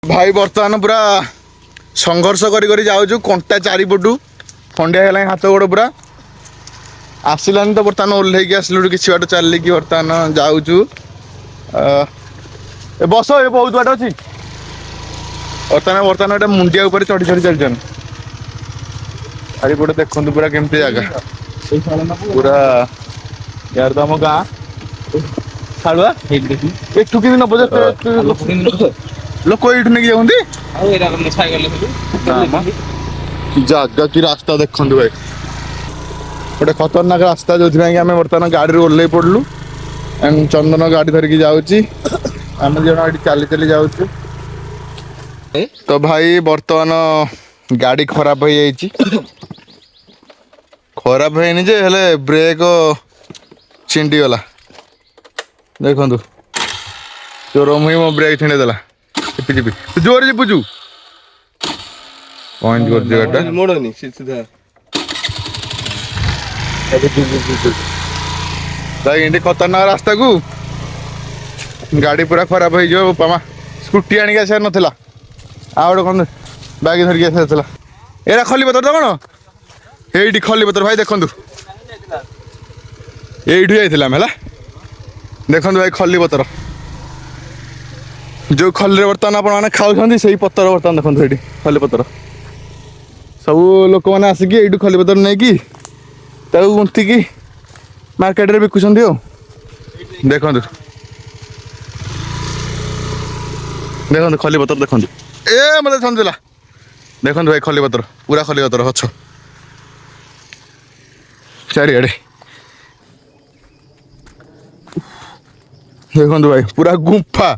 भाई बर्तमान पूरा संघर्ष करी जाऊँ कंटा चारिपटू खंडिया है हाथ गोड़ पूरा आसलानी तो बर्तमान ओह्लैक आसलु कि बाट चलिकी बर्तमान जाऊँ बस ये बहुत बाट अच्छी बर्तमान मुंडिया उपर चढ़ी चढ़ी चलचन चारिपटे देखते पूरा केमती जगह पूरा यार तो आम गाँ छाड़ुआ एठू कि नब लोक ये नहीं जागा कि रास्ता देखु भाई गोटे खतरनाक रास्ता जो आम बर्तमान गाड़ी ओह्ल पड़लु एंड चंदन गाड़ी धरिकी जाऊँगी आम जन चली चली जाऊँ तो भाई बर्तमान गाड़ी खराब हो जाइए खराब है जे हेले ब्रेक छिंडी गला देखु चोर मुई मो ब्रेक छिंडी देला चिपी चिपी तू जोर चिपुचु पॉइंट कर जगह मोड़नी सीधा भाई खतरनाक रास्ता को गाड़ी पूरा खराब हो पामा स्कूटी आनिक आसार नाला आ गए कौन बैग धरिकी आसार एरा खली पतर तो कौन ये खली पतर भाई देखु यू जाइला देखु भाई खली पतर जो खली बर्तमान आपने खाऊँ से पतर बर्तमान देखो ये खली पतर सब लोक मैंने आसिक यू खली पतर नहीं कि गुंथिकी मार्केट रे बिकुं देखो देखो खली पतर देखो ए मत समझला देखो भाई खली पतर पूरा खली पतर गछ चारिआडे देखो भाई पूरा गुंफा